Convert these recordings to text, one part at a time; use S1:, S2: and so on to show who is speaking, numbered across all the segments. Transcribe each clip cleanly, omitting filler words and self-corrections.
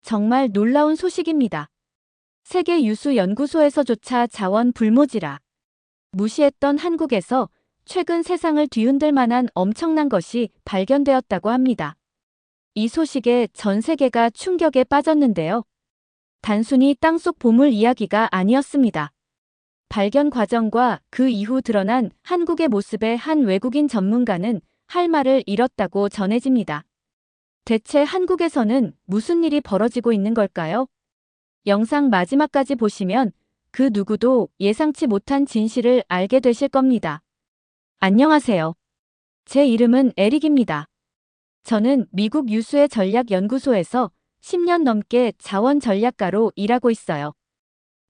S1: 정말 놀라운 소식입니다. 세계 유수 연구소에서조차 자원 불모지라 무시했던 한국에서 최근 세상을 뒤흔들 만한 엄청난 것이 발견되었다고 합니다. 이 소식에 전 세계가 충격에 빠졌는데요. 단순히 땅속 보물 이야기가 아니었습니다. 발견 과정과 그 이후 드러난 한국의 모습에 한 외국인 전문가는 할 말을 잃었다고 전해집니다. 대체 한국에서는 무슨 일이 벌어지고 있는 걸까요? 영상 마지막까지 보시면 그 누구도 예상치 못한 진실을 알게 되실 겁니다. 안녕하세요. 제 이름은 에릭입니다. 저는 미국 유수의 전략연구소에서 10년 넘게 자원 전략가로 일하고 있어요.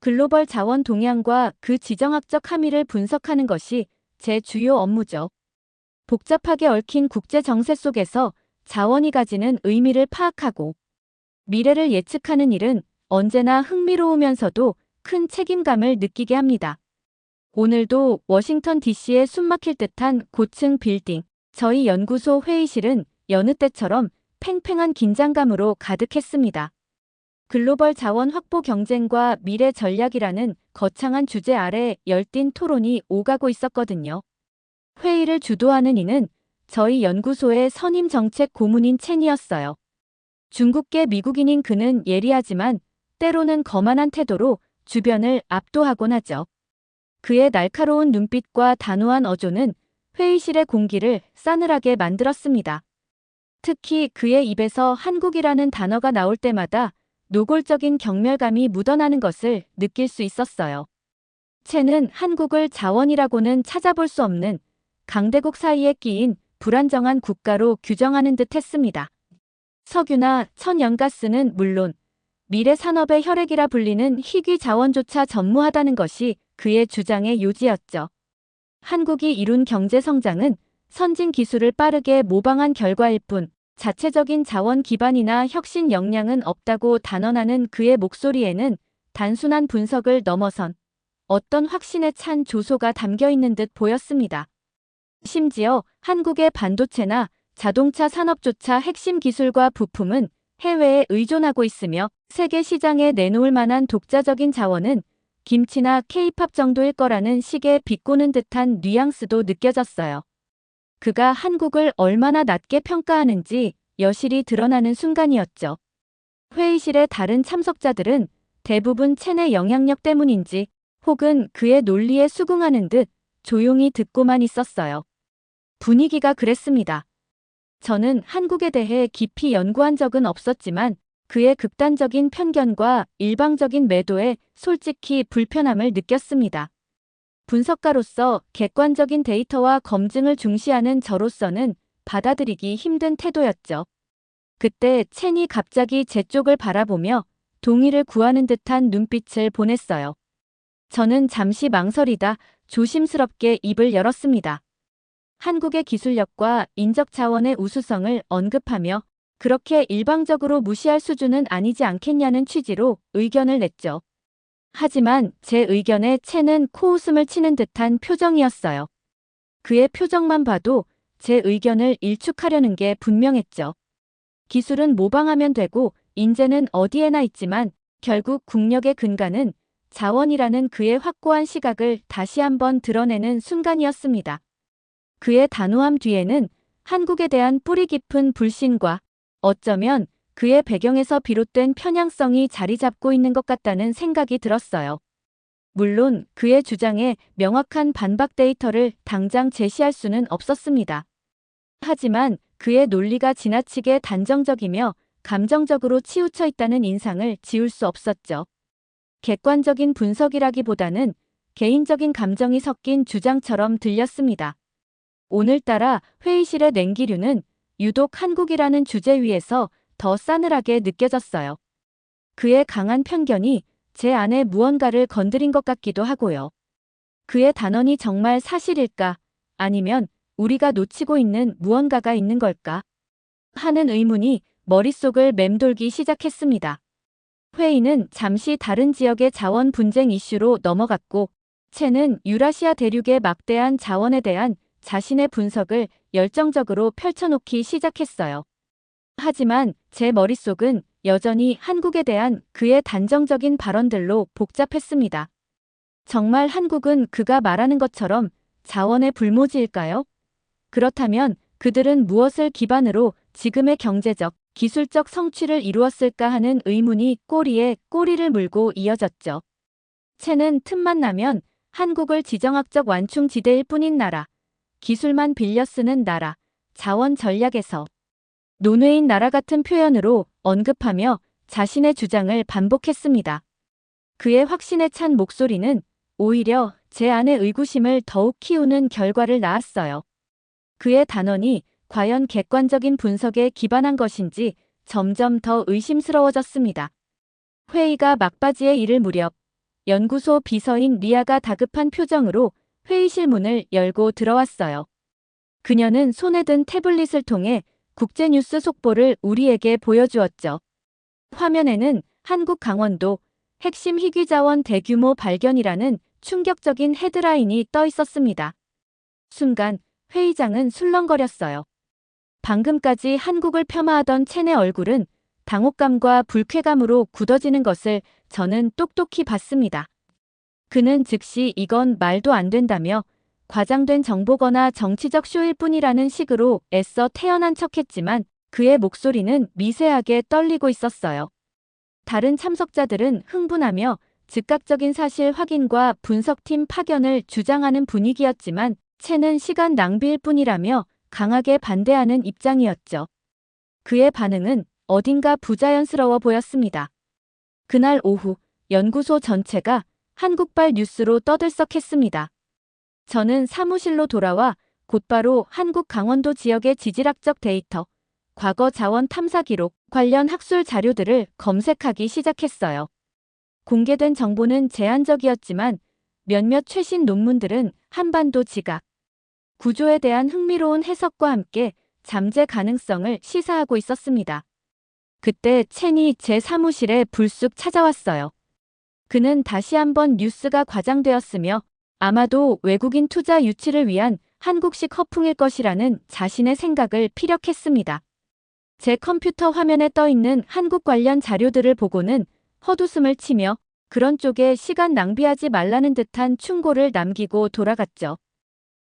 S1: 글로벌 자원 동향과 그 지정학적 함의를 분석하는 것이 제 주요 업무죠. 복잡하게 얽힌 국제 정세 속에서 자원이 가지는 의미를 파악하고 미래를 예측하는 일은 언제나 흥미로우면서도 큰 책임감을 느끼게 합니다. 오늘도 워싱턴 DC에 숨막힐 듯한 고층 빌딩, 저희 연구소 회의실은 여느 때처럼 팽팽한 긴장감으로 가득했습니다. 글로벌 자원 확보 경쟁과 미래 전략이라는 거창한 주제 아래 열띤 토론이 오가고 있었거든요. 회의를 주도하는 이는 저희 연구소의 선임 정책 고문인 첸이었어요. 중국계 미국인인 그는 예리하지만 때로는 거만한 태도로 주변을 압도하곤 하죠. 그의 날카로운 눈빛과 단호한 어조는 회의실의 공기를 싸늘하게 만들었습니다. 특히 그의 입에서 한국이라는 단어가 나올 때마다 노골적인 경멸감이 묻어나는 것을 느낄 수 있었어요. 첸은 한국을 자원이라고는 찾아볼 수 없는 강대국 사이에 끼인 불안정한 국가로 규정하는 듯 했습니다. 석유나 천연가스는 물론 미래 산업의 혈액이라 불리는 희귀 자원조차 전무하다는 것이 그의 주장의 요지였죠. 한국이 이룬 경제 성장은 선진 기술을 빠르게 모방한 결과일 뿐 자체적인 자원 기반이나 혁신 역량은 없다고 단언하는 그의 목소리에는 단순한 분석을 넘어선 어떤 확신에 찬 조소가 담겨 있는 듯 보였습니다. 심지어 한국의 반도체나 자동차 산업조차 핵심 기술과 부품은 해외에 의존하고 있으며 세계 시장에 내놓을 만한 독자적인 자원은 김치나 케이팝 정도일 거라는 식의 비꼬는 듯한 뉘앙스도 느껴졌어요. 그가 한국을 얼마나 낮게 평가하는지 여실히 드러나는 순간이었죠. 회의실의 다른 참석자들은 대부분 첸의 영향력 때문인지 혹은 그의 논리에 수긍하는 듯 조용히 듣고만 있었어요. 분위기가 그랬습니다. 저는 한국에 대해 깊이 연구한 적은 없었지만 그의 극단적인 편견과 일방적인 매도에 솔직히 불편함을 느꼈습니다. 분석가로서 객관적인 데이터와 검증을 중시하는 저로서는 받아들이기 힘든 태도였죠. 그때 첸이 갑자기 제 쪽을 바라보며 동의를 구하는 듯한 눈빛을 보냈어요. 저는 잠시 망설이다 조심스럽게 입을 열었습니다. 한국의 기술력과 인적 자원의 우수성을 언급하며 그렇게 일방적으로 무시할 수준은 아니지 않겠냐는 취지로 의견을 냈죠. 하지만 제 의견에 첸은 코웃음을 치는 듯한 표정이었어요. 그의 표정만 봐도 제 의견을 일축하려는 게 분명했죠. 기술은 모방하면 되고 인재는 어디에나 있지만 결국 국력의 근간은 자원이라는 그의 확고한 시각을 다시 한번 드러내는 순간이었습니다. 그의 단호함 뒤에는 한국에 대한 뿌리 깊은 불신과 어쩌면 그의 배경에서 비롯된 편향성이 자리 잡고 있는 것 같다는 생각이 들었어요. 물론 그의 주장에 명확한 반박 데이터를 당장 제시할 수는 없었습니다. 하지만 그의 논리가 지나치게 단정적이며 감정적으로 치우쳐 있다는 인상을 지울 수 없었죠. 객관적인 분석이라기보다는 개인적인 감정이 섞인 주장처럼 들렸습니다. 오늘따라 회의실의 냉기류는 유독 한국이라는 주제 위에서 더 싸늘하게 느껴졌어요. 그의 강한 편견이 제 안에 무언가를 건드린 것 같기도 하고요. 그의 단언이 정말 사실일까? 아니면 우리가 놓치고 있는 무언가가 있는 걸까? 하는 의문이 머릿속을 맴돌기 시작했습니다. 회의는 잠시 다른 지역의 자원 분쟁 이슈로 넘어갔고 첸은 유라시아 대륙의 막대한 자원에 대한 자신의 분석을 열정적으로 펼쳐놓기 시작했어요. 하지만 제 머릿속은 여전히 한국에 대한 그의 단정적인 발언들로 복잡했습니다. 정말 한국은 그가 말하는 것처럼 자원의 불모지일까요? 그렇다면 그들은 무엇을 기반으로 지금의 경제적, 기술적 성취를 이루었을까 하는 의문이 꼬리에 꼬리를 물고 이어졌죠. 채는 틈만 나면 한국을 지정학적 완충지대일 뿐인 나라, 기술만 빌려 쓰는 나라, 자원 전략에서 논외인 나라 같은 표현으로 언급하며 자신의 주장을 반복했습니다. 그의 확신에 찬 목소리는 오히려 제 안의 의구심을 더욱 키우는 결과를 낳았어요. 그의 단언이 과연 객관적인 분석에 기반한 것인지 점점 더 의심스러워졌습니다. 회의가 막바지에 이를 무렵 연구소 비서인 리아가 다급한 표정으로 회의실 문을 열고 들어왔어요. 그녀는 손에 든 태블릿을 통해 국제뉴스 속보를 우리에게 보여주었죠. 화면에는 한국 강원도 핵심 희귀자원 대규모 발견이라는 충격적인 헤드라인이 떠 있었습니다. 순간 회의장은 술렁거렸어요. 방금까지 한국을 폄하하던 첸의 얼굴은 당혹감과 불쾌감으로 굳어지는 것을 저는 똑똑히 봤습니다. 그는 즉시 이건 말도 안 된다며 과장된 정보거나 정치적 쇼일 뿐이라는 식으로 애써 태연한 척했지만 그의 목소리는 미세하게 떨리고 있었어요. 다른 참석자들은 흥분하며 즉각적인 사실 확인과 분석팀 파견을 주장하는 분위기였지만 채는 시간 낭비일 뿐이라며 강하게 반대하는 입장이었죠. 그의 반응은 어딘가 부자연스러워 보였습니다. 그날 오후 연구소 전체가 한국발 뉴스로 떠들썩했습니다. 저는 사무실로 돌아와 곧바로 한국 강원도 지역의 지질학적 데이터, 과거 자원 탐사 기록, 관련 학술 자료들을 검색하기 시작했어요. 공개된 정보는 제한적이었지만 몇몇 최신 논문들은 한반도 지각, 구조에 대한 흥미로운 해석과 함께 잠재 가능성을 시사하고 있었습니다. 그때 첸이 제 사무실에 불쑥 찾아왔어요. 그는 다시 한번 뉴스가 과장되었으며 아마도 외국인 투자 유치를 위한 한국식 허풍일 것이라는 자신의 생각을 피력했습니다. 제 컴퓨터 화면에 떠 있는 한국 관련 자료들을 보고는 헛웃음을 치며 그런 쪽에 시간 낭비하지 말라는 듯한 충고를 남기고 돌아갔죠.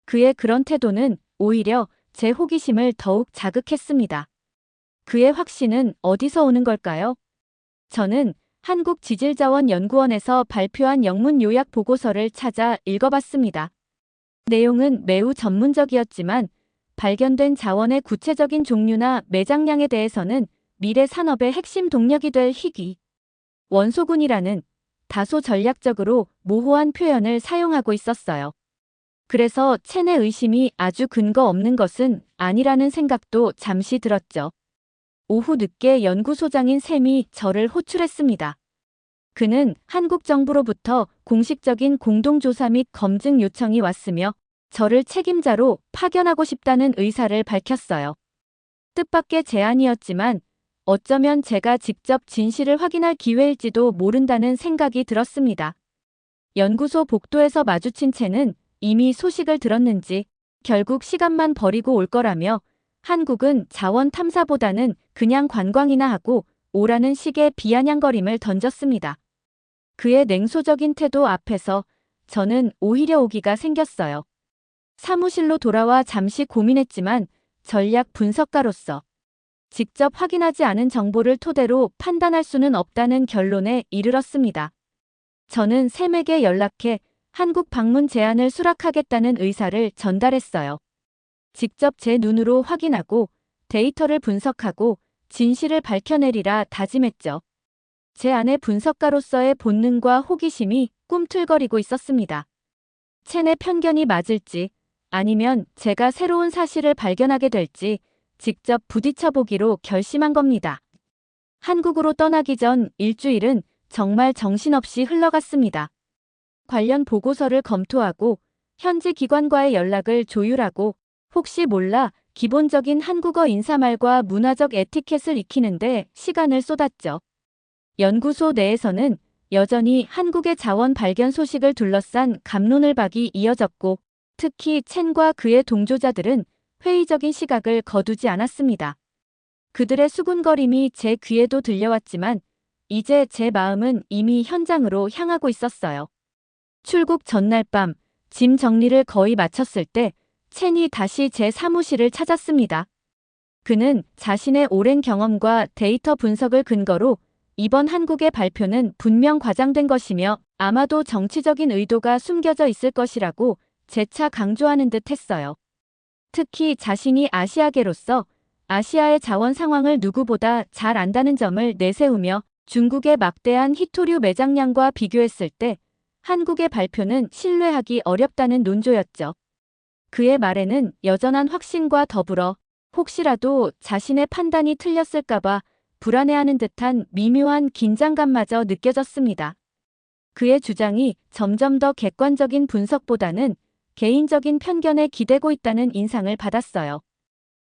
S1: 그의 그런 태도는 오히려 제 호기심을 더욱 자극했습니다. 그의 확신은 어디서 오는 걸까요? 저는 한국지질자원연구원에서 발표한 영문 요약 보고서를 찾아 읽어봤습니다. 내용은 매우 전문적이었지만 발견된 자원의 구체적인 종류나 매장량에 대해서는 미래 산업의 핵심 동력이 될 희귀 원소군이라는 다소 전략적으로 모호한 표현을 사용하고 있었어요. 그래서 첸의 의심이 아주 근거 없는 것은 아니라는 생각도 잠시 들었죠. 오후 늦게 연구소장인 샘이 저를 호출했습니다. 그는 한국 정부로부터 공식적인 공동조사 및 검증 요청이 왔으며 저를 책임자로 파견하고 싶다는 의사를 밝혔어요. 뜻밖의 제안이었지만 어쩌면 제가 직접 진실을 확인할 기회일지도 모른다는 생각이 들었습니다. 연구소 복도에서 마주친 채는 이미 소식을 들었는지 결국 시간만 버리고 올 거라며 한국은 자원 탐사보다는 그냥 관광이나 하고 오라는 식의 비아냥거림을 던졌습니다. 그의 냉소적인 태도 앞에서 저는 오히려 오기가 생겼어요. 사무실로 돌아와 잠시 고민했지만 전략 분석가로서 직접 확인하지 않은 정보를 토대로 판단할 수는 없다는 결론에 이르렀습니다. 저는 샘에게 연락해 한국 방문 제안을 수락하겠다는 의사를 전달했어요. 직접 제 눈으로 확인하고 데이터를 분석하고 진실을 밝혀내리라 다짐했죠. 제 안에 분석가로서의 본능과 호기심이 꿈틀거리고 있었습니다. 첸의 편견이 맞을지 아니면 제가 새로운 사실을 발견하게 될지 직접 부딪혀보기로 결심한 겁니다. 한국으로 떠나기 전 일주일은 정말 정신없이 흘러갔습니다. 관련 보고서를 검토하고 현지 기관과의 연락을 조율하고 혹시 몰라 기본적인 한국어 인사말과 문화적 에티켓을 익히는데 시간을 쏟았죠. 연구소 내에서는 여전히 한국의 자원 발견 소식을 둘러싼 갑론을박이 이어졌고 특히 첸과 그의 동조자들은 회의적인 시각을 거두지 않았습니다. 그들의 수군거림이 제 귀에도 들려왔지만 이제 제 마음은 이미 현장으로 향하고 있었어요. 출국 전날 밤, 짐 정리를 거의 마쳤을 때 첸이 다시 제 사무실을 찾았습니다. 그는 자신의 오랜 경험과 데이터 분석을 근거로 이번 한국의 발표는 분명 과장된 것이며 아마도 정치적인 의도가 숨겨져 있을 것이라고 재차 강조하는 듯 했어요. 특히 자신이 아시아계로서 아시아의 자원 상황을 누구보다 잘 안다는 점을 내세우며 중국의 막대한 히토류 매장량과 비교했을 때 한국의 발표는 신뢰하기 어렵다는 논조였죠. 그의 말에는 여전한 확신과 더불어 혹시라도 자신의 판단이 틀렸을까봐 불안해하는 듯한 미묘한 긴장감마저 느껴졌습니다. 그의 주장이 점점 더 객관적인 분석보다는 개인적인 편견에 기대고 있다는 인상을 받았어요.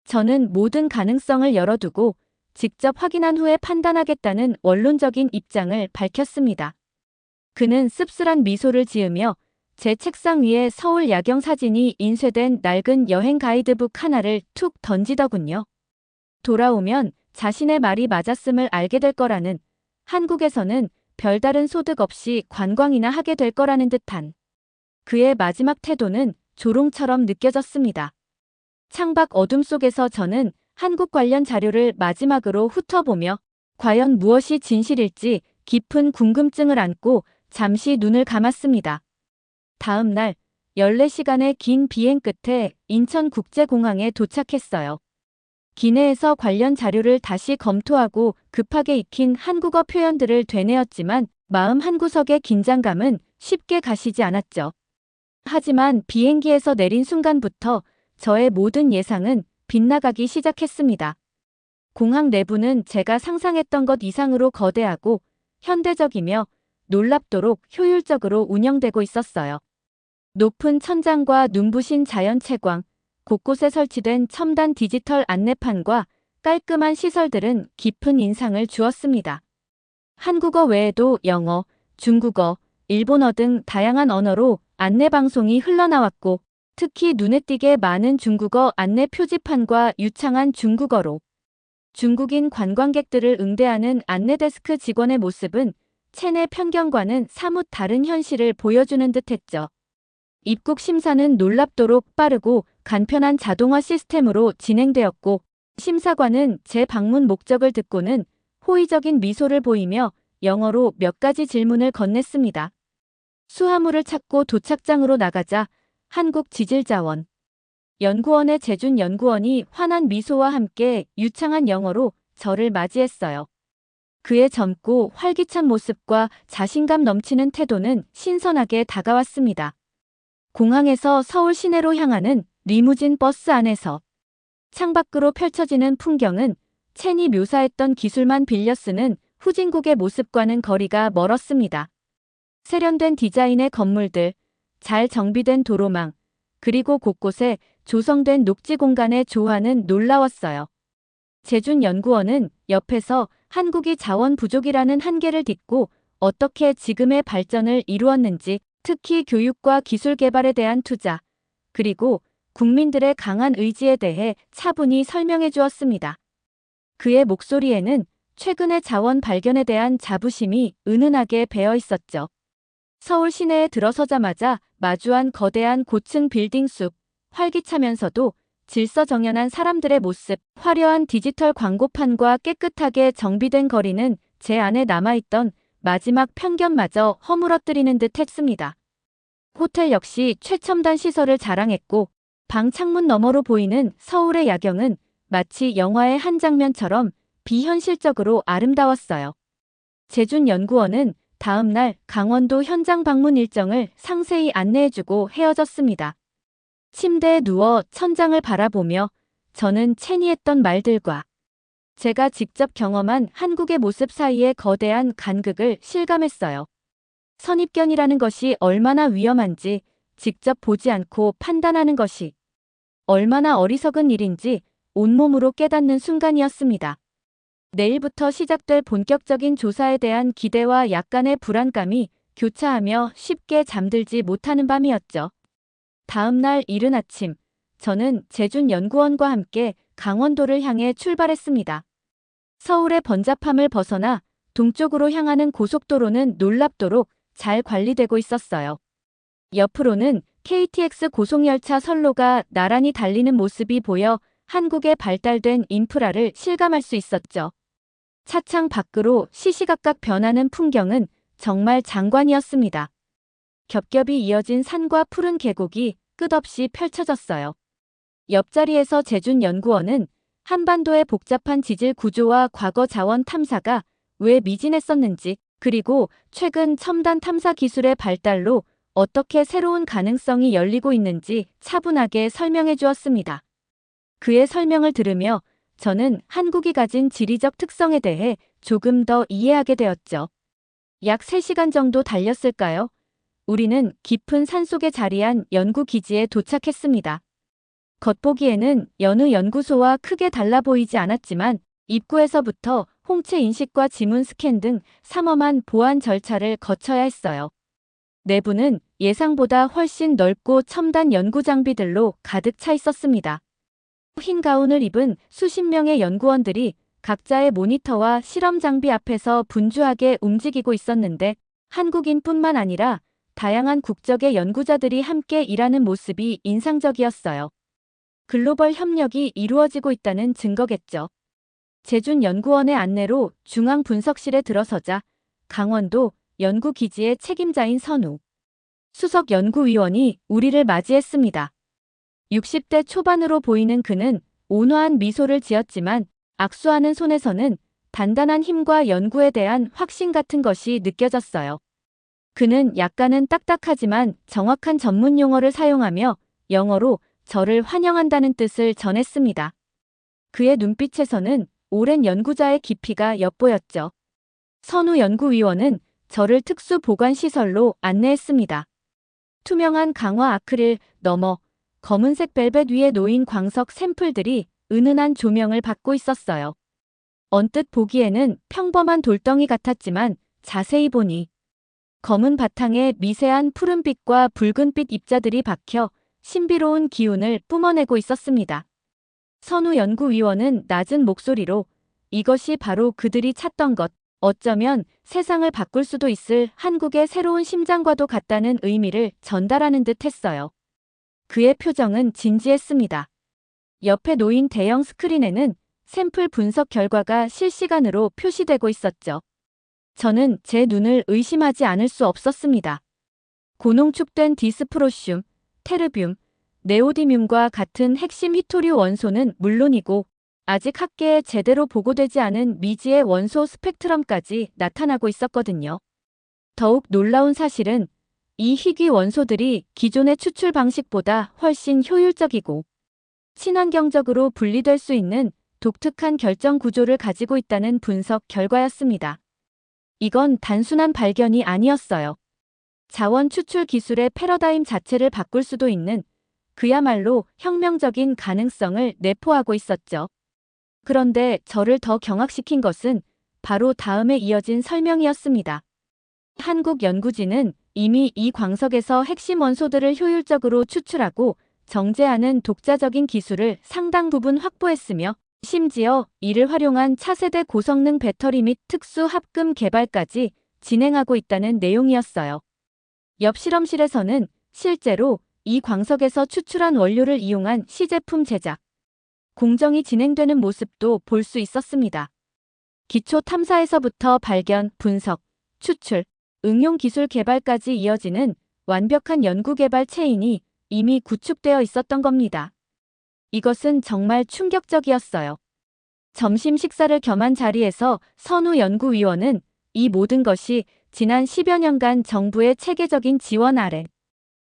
S1: 저는 모든 가능성을 열어두고 직접 확인한 후에 판단하겠다는 원론적인 입장을 밝혔습니다. 그는 씁쓸한 미소를 지으며 제 책상 위에 서울 야경 사진이 인쇄된 낡은 여행 가이드북 하나를 툭 던지더군요. 돌아오면 자신의 말이 맞았음을 알게 될 거라는, 한국에서는 별다른 소득 없이 관광이나 하게 될 거라는 듯한 그의 마지막 태도는 조롱처럼 느껴졌습니다. 창밖 어둠 속에서 저는 한국 관련 자료를 마지막으로 훑어보며 과연 무엇이 진실일지 깊은 궁금증을 안고 잠시 눈을 감았습니다. 다음 날 14시간의 긴 비행 끝에 인천국제공항에 도착했어요. 기내에서 관련 자료를 다시 검토하고 급하게 익힌 한국어 표현들을 되뇌었지만 마음 한구석의 긴장감은 쉽게 가시지 않았죠. 하지만 비행기에서 내린 순간부터 저의 모든 예상은 빗나가기 시작했습니다. 공항 내부는 제가 상상했던 것 이상으로 거대하고 현대적이며 놀랍도록 효율적으로 운영되고 있었어요. 높은 천장과 눈부신 자연 채광, 곳곳에 설치된 첨단 디지털 안내판과 깔끔한 시설들은 깊은 인상을 주었습니다. 한국어 외에도 영어, 중국어, 일본어 등 다양한 언어로 안내 방송이 흘러나왔고 특히 눈에 띄게 많은 중국어 안내 표지판과 유창한 중국어로 중국인 관광객들을 응대하는 안내데스크 직원의 모습은 첸의 편견과는 사뭇 다른 현실을 보여주는 듯했죠. 입국 심사는 놀랍도록 빠르고 간편한 자동화 시스템으로 진행되었고 심사관은 제 방문 목적을 듣고는 호의적인 미소를 보이며 영어로 몇 가지 질문을 건넸습니다. 수화물을 찾고 도착장으로 나가자 한국지질자원 연구원의 재준 연구원이 환한 미소와 함께 유창한 영어로 저를 맞이했어요. 그의 젊고 활기찬 모습과 자신감 넘치는 태도는 신선하게 다가왔습니다. 공항에서 서울 시내로 향하는 리무진 버스 안에서 창밖으로 펼쳐지는 풍경은 첸이 묘사했던 기술만 빌려 쓰는 후진국의 모습과는 거리가 멀었습니다. 세련된 디자인의 건물들, 잘 정비된 도로망, 그리고 곳곳에 조성된 녹지 공간의 조화는 놀라웠어요. 재준 연구원은 옆에서 한국이 자원 부족이라는 한계를 딛고 어떻게 지금의 발전을 이루었는지, 특히 교육과 기술 개발에 대한 투자, 그리고 국민들의 강한 의지에 대해 차분히 설명해 주었습니다. 그의 목소리에는 최근의 자원 발견에 대한 자부심이 은은하게 배어 있었죠. 서울 시내에 들어서자마자 마주한 거대한 고층 빌딩 숲, 활기차면서도 질서정연한 사람들의 모습, 화려한 디지털 광고판과 깨끗하게 정비된 거리는 제 안에 남아있던 마지막 편견마저 허물어뜨리는 듯 했습니다. 호텔 역시 최첨단 시설을 자랑했고 방 창문 너머로 보이는 서울의 야경은 마치 영화의 한 장면처럼 비현실적으로 아름다웠어요. 재준 연구원은 다음 날 강원도 현장 방문 일정을 상세히 안내해주고 헤어졌습니다. 침대에 누워 천장을 바라보며 저는 첸이 했던 말들과 제가 직접 경험한 한국의 모습 사이의 거대한 간극을 실감했어요. 선입견이라는 것이 얼마나 위험한지 직접 보지 않고 판단하는 것이 얼마나 어리석은 일인지 온몸으로 깨닫는 순간이었습니다. 내일부터 시작될 본격적인 조사에 대한 기대와 약간의 불안감이 교차하며 쉽게 잠들지 못하는 밤이었죠. 다음 날 이른 아침, 저는 재준 연구원과 함께 강원도를 향해 출발했습니다. 서울의 번잡함을 벗어나 동쪽으로 향하는 고속도로는 놀랍도록 잘 관리되고 있었어요. 옆으로는 KTX 고속열차 선로가 나란히 달리는 모습이 보여 한국의 발달된 인프라를 실감할 수 있었죠. 차창 밖으로 시시각각 변하는 풍경은 정말 장관이었습니다. 겹겹이 이어진 산과 푸른 계곡이 끝없이 펼쳐졌어요. 옆자리에서 제준연구원은 한반도의 복잡한 지질 구조와 과거 자원 탐사가 왜 미진했었는지, 그리고 최근 첨단 탐사 기술의 발달로 어떻게 새로운 가능성이 열리고 있는지 차분하게 설명해 주었습니다. 그의 설명을 들으며 저는 한국이 가진 지리적 특성에 대해 조금 더 이해하게 되었죠. 약 3시간 정도 달렸을까요? 우리는 깊은 산속에 자리한 연구기지에 도착했습니다. 겉보기에는 여느 연구소와 크게 달라 보이지 않았지만 입구에서부터 홍채 인식과 지문 스캔 등 삼엄한 보안 절차를 거쳐야 했어요. 내부는 예상보다 훨씬 넓고 첨단 연구 장비들로 가득 차 있었습니다. 흰 가운을 입은 수십 명의 연구원들이 각자의 모니터와 실험 장비 앞에서 분주하게 움직이고 있었는데, 한국인뿐만 아니라 다양한 국적의 연구자들이 함께 일하는 모습이 인상적이었어요. 글로벌 협력이 이루어지고 있다는 증거겠죠. 제준연구원의 안내로 중앙 분석실에 들어서자 강원도 연구기지의 책임자인 선우 수석 연구위원이 우리를 맞이했습니다. 60대 초반으로 보이는 그는 온화한 미소를 지었지만 악수하는 손에서는 단단한 힘과 연구에 대한 확신 같은 것이 느껴졌어요. 그는 약간은 딱딱하지만 정확한 전문 용어를 사용하며 영어로 저를 환영한다는 뜻을 전했습니다. 그의 눈빛에서는 오랜 연구자의 깊이가 엿보였죠. 선우 연구위원은 저를 특수 보관시설로 안내했습니다. 투명한 강화 아크릴 너머 검은색 벨벳 위에 놓인 광석 샘플들이 은은한 조명을 받고 있었어요. 언뜻 보기에는 평범한 돌덩이 같았지만 자세히 보니 검은 바탕에 미세한 푸른빛과 붉은빛 입자들이 박혀 신비로운 기운을 뿜어내고 있었습니다. 선우 연구위원은 낮은 목소리로 이것이 바로 그들이 찾던 것, 어쩌면 세상을 바꿀 수도 있을 한국의 새로운 심장과도 같다는 의미를 전달하는 듯 했어요. 그의 표정은 진지했습니다. 옆에 놓인 대형 스크린에는 샘플 분석 결과가 실시간으로 표시되고 있었죠. 저는 제 눈을 의심하지 않을 수 없었습니다. 고농축된 디스프로슘, 테르뷴, 네오디뮴과 같은 핵심 히토류 원소는 물론이고 아직 학계에 제대로 보고되지 않은 미지의 원소 스펙트럼까지 나타나고 있었거든요. 더욱 놀라운 사실은 이 희귀 원소들이 기존의 추출 방식보다 훨씬 효율적이고 친환경적으로 분리될 수 있는 독특한 결정 구조를 가지고 있다는 분석 결과였습니다. 이건 단순한 발견이 아니었어요. 자원 추출 기술의 패러다임 자체를 바꿀 수도 있는 그야말로 혁명적인 가능성을 내포하고 있었죠. 그런데 저를 더 경악시킨 것은 바로 다음에 이어진 설명이었습니다. 한국 연구진은 이미 이 광석에서 핵심 원소들을 효율적으로 추출하고 정제하는 독자적인 기술을 상당 부분 확보했으며 심지어 이를 활용한 차세대 고성능 배터리 및 특수 합금 개발까지 진행하고 있다는 내용이었어요. 옆 실험실에서는 실제로 이 광석에서 추출한 원료를 이용한 시제품 제작, 공정이 진행되는 모습도 볼 수 있었습니다. 기초 탐사에서부터 발견, 분석, 추출, 응용 기술 개발까지 이어지는 완벽한 연구개발 체인이 이미 구축되어 있었던 겁니다. 이것은 정말 충격적이었어요. 점심 식사를 겸한 자리에서 선우 연구위원은 이 모든 것이 지난 10여 년간 정부의 체계적인 지원 아래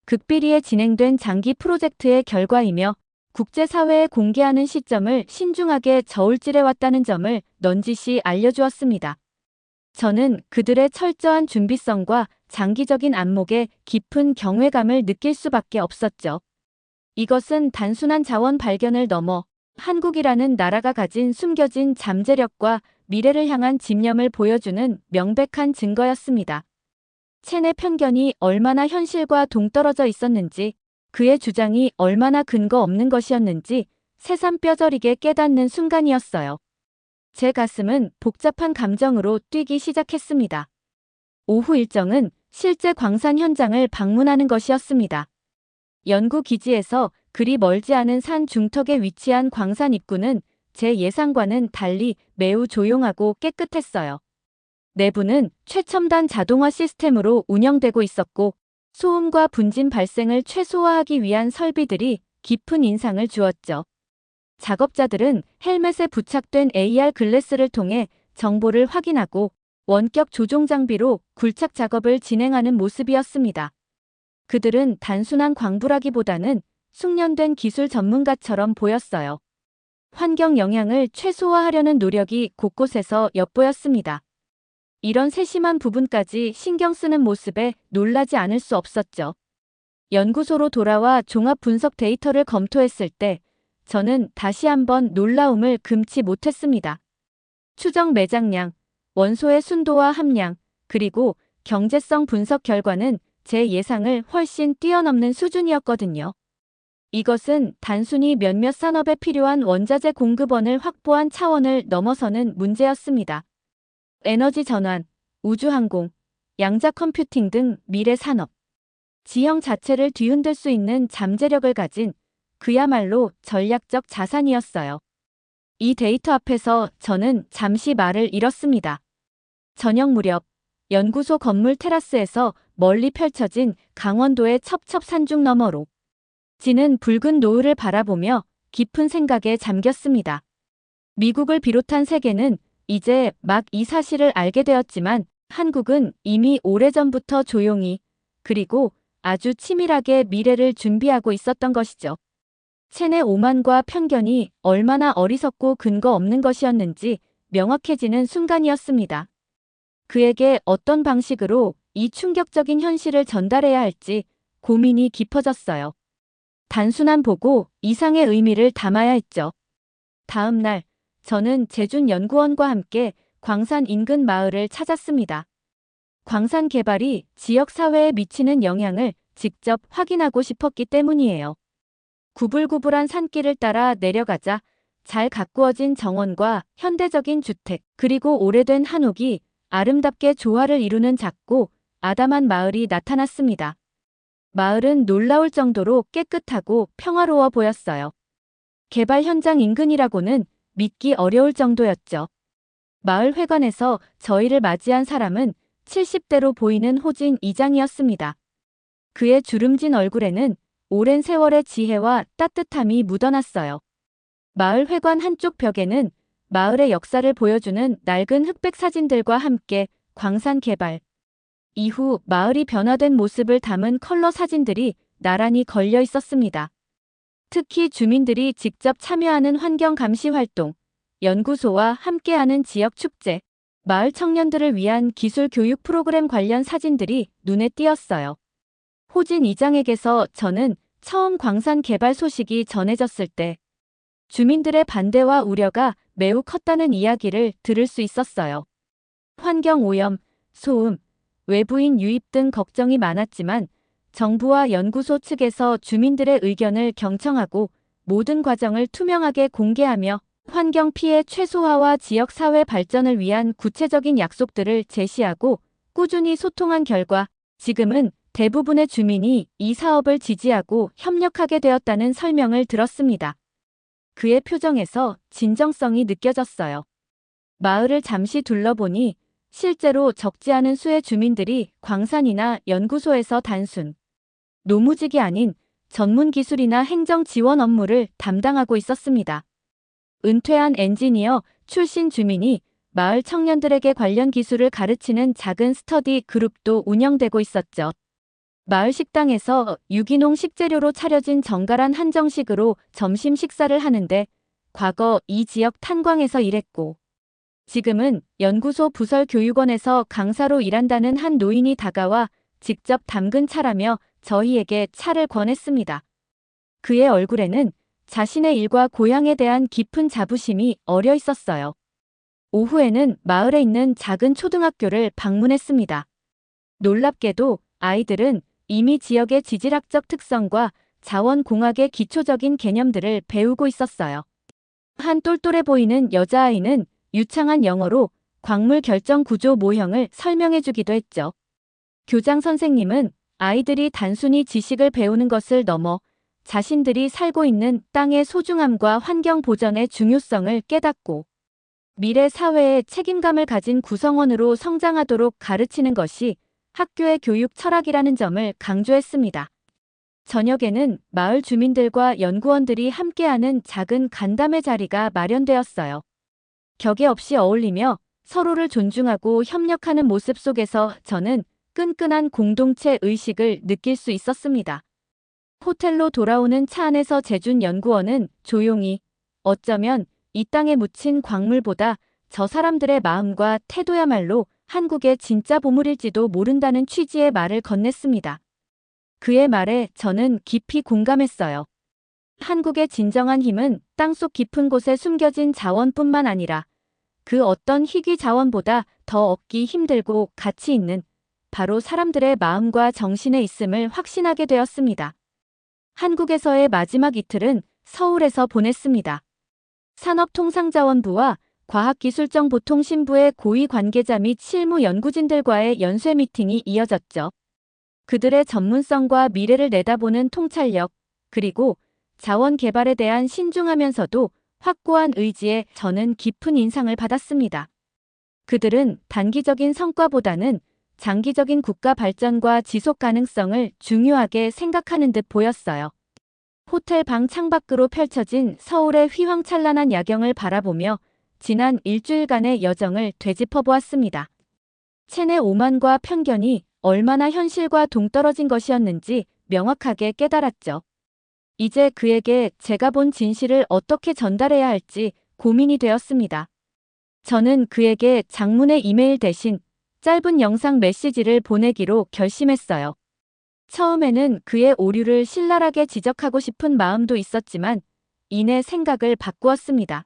S1: 극비리에 진행된 장기 프로젝트의 결과이며 국제사회에 공개하는 시점을 신중하게 저울질해왔다는 점을 넌지시 알려주었습니다. 저는 그들의 철저한 준비성과 장기적인 안목에 깊은 경외감을 느낄 수밖에 없었죠. 이것은 단순한 자원 발견을 넘어 한국이라는 나라가 가진 숨겨진 잠재력과 미래를 향한 집념을 보여주는 명백한 증거였습니다. 첸의 편견이 얼마나 현실과 동떨어져 있었는지, 그의 주장이 얼마나 근거 없는 것이었는지 새삼 뼈저리게 깨닫는 순간이었어요. 제 가슴은 복잡한 감정으로 뛰기 시작했습니다. 오후 일정은 실제 광산 현장을 방문하는 것이었습니다. 연구 기지에서 그리 멀지 않은 산 중턱에 위치한 광산 입구는 제 예상과는 달리 매우 조용하고 깨끗했어요. 내부는 최첨단 자동화 시스템으로 운영되고 있었고 소음과 분진 발생을 최소화하기 위한 설비들이 깊은 인상을 주었죠. 작업자들은 헬멧에 부착된 AR 글래스를 통해 정보를 확인하고 원격 조종 장비로 굴착 작업을 진행하는 모습이었습니다. 그들은 단순한 광부라기보다는 숙련된 기술 전문가처럼 보였어요. 환경 영향을 최소화하려는 노력이 곳곳에서 엿보였습니다. 이런 세심한 부분까지 신경 쓰는 모습에 놀라지 않을 수 없었죠. 연구소로 돌아와 종합 분석 데이터를 검토했을 때 저는 다시 한번 놀라움을 금치 못했습니다. 추정 매장량, 원소의 순도와 함량, 그리고 경제성 분석 결과는 제 예상을 훨씬 뛰어넘는 수준이었거든요. 이것은 단순히 몇몇 산업에 필요한 원자재 공급원을 확보한 차원을 넘어서는 문제였습니다. 에너지 전환, 우주항공, 양자 컴퓨팅 등 미래 산업, 지형 자체를 뒤흔들 수 있는 잠재력을 가진 그야말로 전략적 자산이었어요. 이 데이터 앞에서 저는 잠시 말을 잃었습니다. 저녁 무렵 연구소 건물 테라스에서 멀리 펼쳐진 강원도의 첩첩산중 너머로 지는 붉은 노을을 바라보며 깊은 생각에 잠겼습니다. 미국을 비롯한 세계는 이제 막 이 사실을 알게 되었지만 한국은 이미 오래전부터 조용히 그리고 아주 치밀하게 미래를 준비하고 있었던 것이죠. 체내 오만과 편견이 얼마나 어리석고 근거 없는 것이었는지 명확해지는 순간이었습니다. 그에게 어떤 방식으로 이 충격적인 현실을 전달해야 할지 고민이 깊어졌어요. 단순한 보고 이상의 의미를 담아야 했죠. 다음 날 저는 재준 연구원과 함께 광산 인근 마을을 찾았습니다. 광산 개발이 지역 사회에 미치는 영향을 직접 확인하고 싶었기 때문이에요. 구불구불한 산길을 따라 내려가자 잘 가꾸어진 정원과 현대적인 주택, 그리고 오래된 한옥이 아름답게 조화를 이루는 작고 아담한 마을이 나타났습니다. 마을은 놀라울 정도로 깨끗하고 평화로워 보였어요. 개발 현장 인근이라고는 믿기 어려울 정도였죠. 마을 회관에서 저희를 맞이한 사람은 70대로 보이는 호진 이장이었습니다. 그의 주름진 얼굴에는 오랜 세월의 지혜와 따뜻함이 묻어났어요. 마을 회관 한쪽 벽에는 마을의 역사를 보여주는 낡은 흑백 사진들과 함께 광산 개발, 이후 마을이 변화된 모습을 담은 컬러 사진들이 나란히 걸려 있었습니다. 특히 주민들이 직접 참여하는 환경 감시 활동, 연구소와 함께하는 지역 축제, 마을 청년들을 위한 기술 교육 프로그램 관련 사진들이 눈에 띄었어요. 호진 이장에게서 저는 처음 광산 개발 소식이 전해졌을 때 주민들의 반대와 우려가 매우 컸다는 이야기를 들을 수 있었어요. 환경 오염, 소음, 외부인 유입 등 걱정이 많았지만 정부와 연구소 측에서 주민들의 의견을 경청하고 모든 과정을 투명하게 공개하며 환경 피해 최소화와 지역 사회 발전을 위한 구체적인 약속들을 제시하고 꾸준히 소통한 결과 지금은 대부분의 주민이 이 사업을 지지하고 협력하게 되었다는 설명을 들었습니다. 그의 표정에서 진정성이 느껴졌어요. 마을을 잠시 둘러보니 실제로 적지 않은 수의 주민들이 광산이나 연구소에서 단순 노무직이 아닌 전문 기술이나 행정 지원 업무를 담당하고 있었습니다. 은퇴한 엔지니어 출신 주민이 마을 청년들에게 관련 기술을 가르치는 작은 스터디 그룹도 운영되고 있었죠. 마을 식당에서 유기농 식재료로 차려진 정갈한 한정식으로 점심 식사를 하는데 과거 이 지역 탄광에서 일했고 지금은 연구소 부설 교육원에서 강사로 일한다는 한 노인이 다가와 직접 담근 차라며 저희에게 차를 권했습니다. 그의 얼굴에는 자신의 일과 고향에 대한 깊은 자부심이 어려 있었어요. 오후에는 마을에 있는 작은 초등학교를 방문했습니다. 놀랍게도 아이들은 이미 지역의 지질학적 특성과 자원공학의 기초적인 개념들을 배우고 있었어요. 한 똘똘해 보이는 여자아이는 유창한 영어로 광물 결정 구조 모형을 설명해 주기도 했죠. 교장 선생님은 아이들이 단순히 지식을 배우는 것을 넘어 자신들이 살고 있는 땅의 소중함과 환경 보전의 중요성을 깨닫고 미래 사회에 책임감을 가진 구성원으로 성장하도록 가르치는 것이 학교의 교육 철학이라는 점을 강조했습니다. 저녁에는 마을 주민들과 연구원들이 함께하는 작은 간담회 자리가 마련되었어요. 격에 없이 어울리며 서로를 존중하고 협력하는 모습 속에서 저는 끈끈한 공동체 의식을 느낄 수 있었습니다. 호텔로 돌아오는 차 안에서 재준 연구원은 조용히 어쩌면 이 땅에 묻힌 광물보다 저 사람들의 마음과 태도야말로 한국의 진짜 보물일지도 모른다는 취지의 말을 건넸습니다. 그의 말에 저는 깊이 공감했어요. 한국의 진정한 힘은 땅속 깊은 곳에 숨겨진 자원뿐만 아니라 그 어떤 희귀 자원보다 더 얻기 힘들고 가치 있는 바로 사람들의 마음과 정신에 있음을 확신하게 되었습니다. 한국에서의 마지막 이틀은 서울에서 보냈습니다. 산업통상자원부와 과학기술정보통신부의 고위 관계자 및 실무 연구진들과의 연쇄 미팅이 이어졌죠. 그들의 전문성과 미래를 내다보는 통찰력, 그리고 자원 개발에 대한 신중하면서도 확고한 의지에 저는 깊은 인상을 받았습니다. 그들은 단기적인 성과보다는 장기적인 국가 발전과 지속 가능성을 중요하게 생각하는 듯 보였어요. 호텔 방 창밖으로 펼쳐진 서울의 휘황찬란한 야경을 바라보며 지난 일주일간의 여정을 되짚어 보았습니다. 체내 오만과 편견이 얼마나 현실과 동떨어진 것이었는지 명확하게 깨달았죠. 이제 그에게 제가 본 진실을 어떻게 전달해야 할지 고민이 되었습니다. 저는 그에게 장문의 이메일 대신 짧은 영상 메시지를 보내기로 결심했어요. 처음에는 그의 오류를 신랄하게 지적하고 싶은 마음도 있었지만 이내 생각을 바꾸었습니다.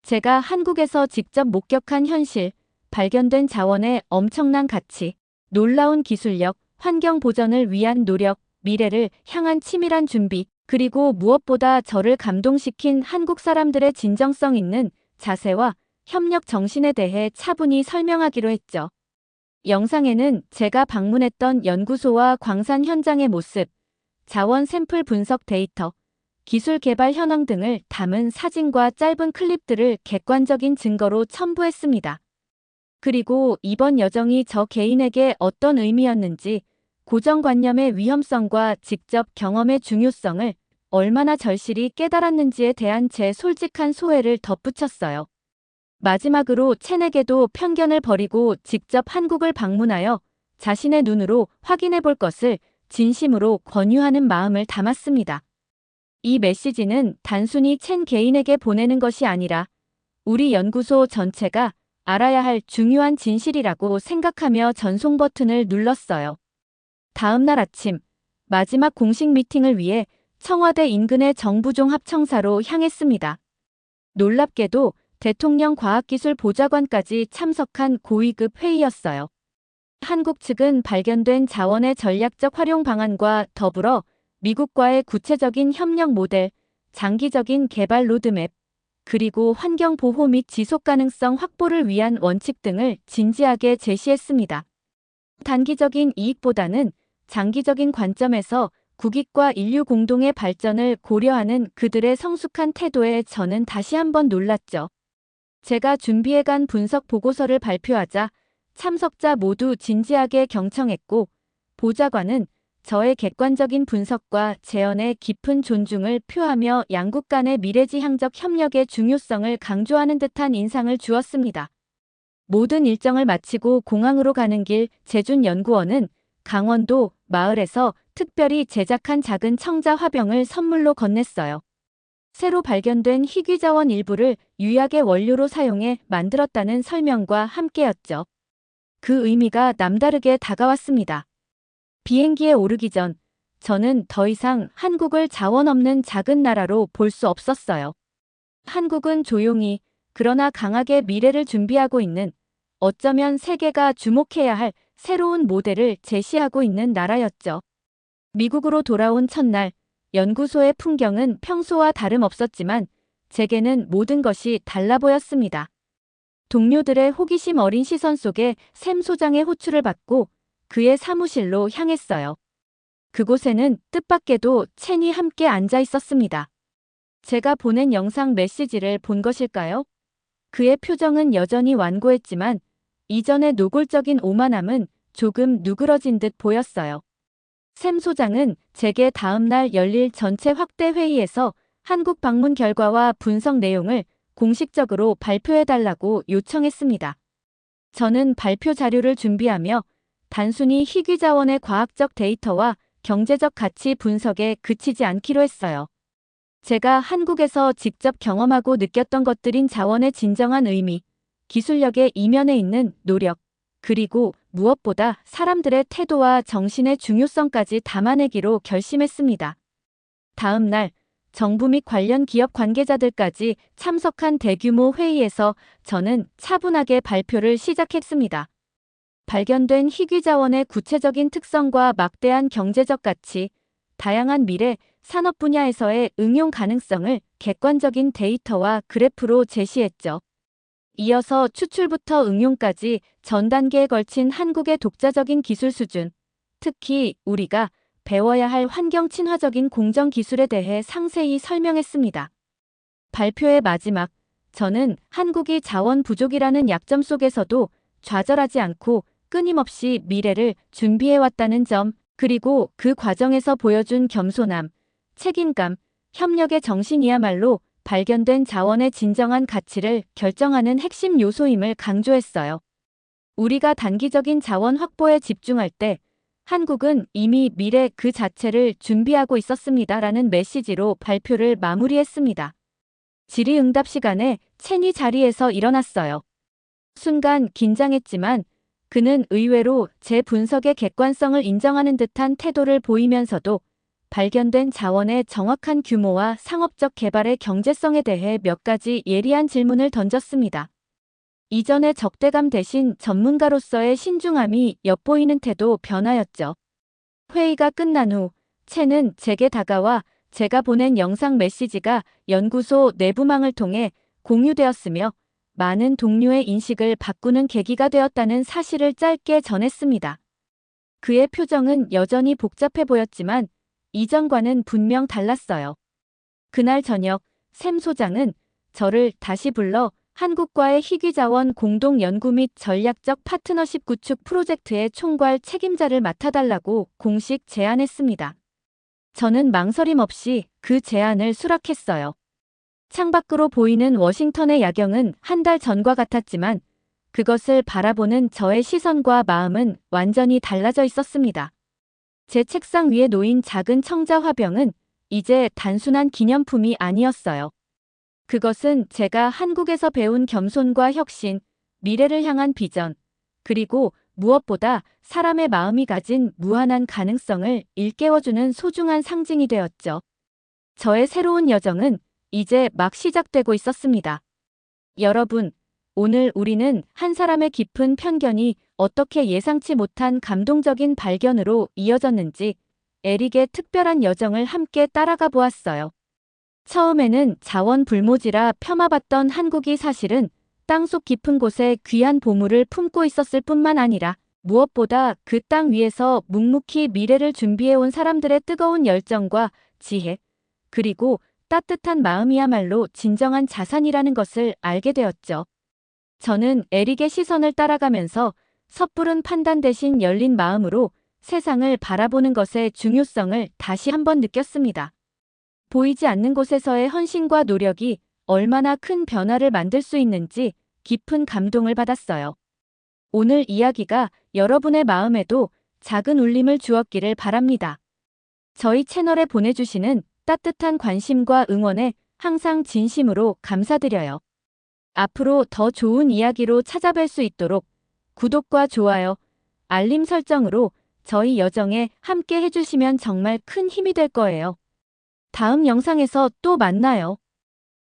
S1: 제가 한국에서 직접 목격한 현실, 발견된 자원의 엄청난 가치, 놀라운 기술력, 환경 보전을 위한 노력, 미래를 향한 치밀한 준비, 그리고 무엇보다 저를 감동시킨 한국 사람들의 진정성 있는 자세와 협력 정신에 대해 차분히 설명하기로 했죠. 영상에는 제가 방문했던 연구소와 광산 현장의 모습, 자원 샘플 분석 데이터, 기술 개발 현황 등을 담은 사진과 짧은 클립들을 객관적인 증거로 첨부했습니다. 그리고 이번 여정이 저 개인에게 어떤 의미였는지, 고정관념의 위험성과 직접 경험의 중요성을 얼마나 절실히 깨달았는지에 대한 제 솔직한 소회를 덧붙였어요. 마지막으로 첸에게도 편견을 버리고 직접 한국을 방문하여 자신의 눈으로 확인해 볼 것을 진심으로 권유하는 마음을 담았습니다. 이 메시지는 단순히 첸 개인에게 보내는 것이 아니라 우리 연구소 전체가 알아야 할 중요한 진실이라고 생각하며 전송 버튼을 눌렀어요. 다음 날 아침, 마지막 공식 미팅을 위해 청와대 인근의 정부종합청사로 향했습니다. 놀랍게도 대통령 과학기술보좌관까지 참석한 고위급 회의였어요. 한국 측은 발견된 자원의 전략적 활용 방안과 더불어 미국과의 구체적인 협력 모델, 장기적인 개발 로드맵, 그리고 환경 보호 및 지속 가능성 확보를 위한 원칙 등을 진지하게 제시했습니다. 단기적인 이익보다는 장기적인 관점에서 국익과 인류 공동의 발전을 고려하는 그들의 성숙한 태도에 저는 다시 한번 놀랐죠. 제가 준비해간 분석 보고서를 발표하자 참석자 모두 진지하게 경청했고 보좌관은 저의 객관적인 분석과 재현의 깊은 존중을 표하며 양국 간의 미래지향적 협력의 중요성을 강조하는 듯한 인상을 주었습니다. 모든 일정을 마치고 공항으로 가는 길 재준 연구원은 강원도 마을에서 특별히 제작한 작은 청자 화병을 선물로 건넸어요. 새로 발견된 희귀자원 일부를 유약의 원료로 사용해 만들었다는 설명과 함께였죠. 그 의미가 남다르게 다가왔습니다. 비행기에 오르기 전 저는 더 이상 한국을 자원 없는 작은 나라로 볼 수 없었어요. 한국은 조용히 그러나 강하게 미래를 준비하고 있는 어쩌면 세계가 주목해야 할 새로운 모델을 제시하고 있는 나라였죠. 미국으로 돌아온 첫날 연구소의 풍경은 평소와 다름없었지만 제게는 모든 것이 달라 보였습니다. 동료들의 호기심 어린 시선 속에 샘 소장의 호출을 받고 그의 사무실로 향했어요. 그곳에는 뜻밖에도 첸이 함께 앉아 있었습니다. 제가 보낸 영상 메시지를 본 것일까요? 그의 표정은 여전히 완고했지만 이전의 노골적인 오만함은 조금 누그러진 듯 보였어요. 샘 소장은 제게 다음 날 열릴 전체 확대 회의에서 한국 방문 결과와 분석 내용을 공식적으로 발표해달라고 요청했습니다. 저는 발표 자료를 준비하며 단순히 희귀 자원의 과학적 데이터와 경제적 가치 분석에 그치지 않기로 했어요. 제가 한국에서 직접 경험하고 느꼈던 것들인 자원의 진정한 의미, 기술력의 이면에 있는 노력, 그리고 무엇보다 사람들의 태도와 정신의 중요성까지 담아내기로 결심했습니다. 다음 날 정부 및 관련 기업 관계자들까지 참석한 대규모 회의에서 저는 차분하게 발표를 시작했습니다. 발견된 희귀 자원의 구체적인 특성과 막대한 경제적 가치, 다양한 미래, 산업 분야에서의 응용 가능성을 객관적인 데이터와 그래프로 제시했죠. 이어서 추출부터 응용까지 전 단계에 걸친 한국의 독자적인 기술 수준, 특히 우리가 배워야 할 환경 친화적인 공정 기술에 대해 상세히 설명했습니다. 발표의 마지막, 저는 한국이 자원 부족이라는 약점 속에서도 좌절하지 않고 끊임없이 미래를 준비해왔다는 점, 그리고 그 과정에서 보여준 겸손함, 책임감, 협력의 정신이야말로 발견된 자원의 진정한 가치를 결정하는 핵심 요소임을 강조했어요. 우리가 단기적인 자원 확보에 집중할 때 한국은 이미 미래 그 자체를 준비하고 있었습니다라는 메시지로 발표를 마무리했습니다. 질의응답 시간에 첸이 자리에서 일어났어요. 순간 긴장했지만 그는 의외로 제 분석의 객관성을 인정하는 듯한 태도를 보이면서도 발견된 자원의 정확한 규모와 상업적 개발의 경제성에 대해 몇 가지 예리한 질문을 던졌습니다. 이전의 적대감 대신 전문가로서의 신중함이 엿보이는 태도 변화였죠. 회의가 끝난 후 첸은 제게 다가와 제가 보낸 영상 메시지가 연구소 내부망을 통해 공유되었으며 많은 동료의 인식을 바꾸는 계기가 되었다는 사실을 짧게 전했습니다. 그의 표정은 여전히 복잡해 보였지만 이전과는 분명 달랐어요. 그날 저녁 샘 소장은 저를 다시 불러 한국과의 희귀자원 공동 연구 및 전략적 파트너십 구축 프로젝트의 총괄 책임자를 맡아달라고 공식 제안했습니다. 저는 망설임 없이 그 제안을 수락했어요. 창밖으로 보이는 워싱턴의 야경은 한 달 전과 같았지만 그것을 바라보는 저의 시선과 마음은 완전히 달라져 있었습니다. 제 책상 위에 놓인 작은 청자 화병은 이제 단순한 기념품이 아니었어요. 그것은 제가 한국에서 배운 겸손과 혁신, 미래를 향한 비전, 그리고 무엇보다 사람의 마음이 가진 무한한 가능성을 일깨워주는 소중한 상징이 되었죠. 저의 새로운 여정은 이제 막 시작되고 있었습니다. 여러분, 오늘 우리는 한 사람의 깊은 편견이 어떻게 예상치 못한 감동적인 발견으로 이어졌는지 에릭의 특별한 여정을 함께 따라가 보았어요. 처음에는 자원 불모지라 폄하받던 한국이 사실은 땅속 깊은 곳에 귀한 보물을 품고 있었을 뿐만 아니라 무엇보다 그 땅 위에서 묵묵히 미래를 준비해온 사람들의 뜨거운 열정과 지혜, 그리고 따뜻한 마음이야말로 진정한 자산이라는 것을 알게 되었죠. 저는 에릭의 시선을 따라가면서 섣부른 판단 대신 열린 마음으로 세상을 바라보는 것의 중요성을 다시 한번 느꼈습니다. 보이지 않는 곳에서의 헌신과 노력이 얼마나 큰 변화를 만들 수 있는지 깊은 감동을 받았어요. 오늘 이야기가 여러분의 마음에도 작은 울림을 주었기를 바랍니다. 저희 채널에 보내주시는 따뜻한 관심과 응원에 항상 진심으로 감사드려요. 앞으로 더 좋은 이야기로 찾아뵐 수 있도록 구독과 좋아요, 알림 설정으로 저희 여정에 함께 해주시면 정말 큰 힘이 될 거예요. 다음 영상에서 또 만나요.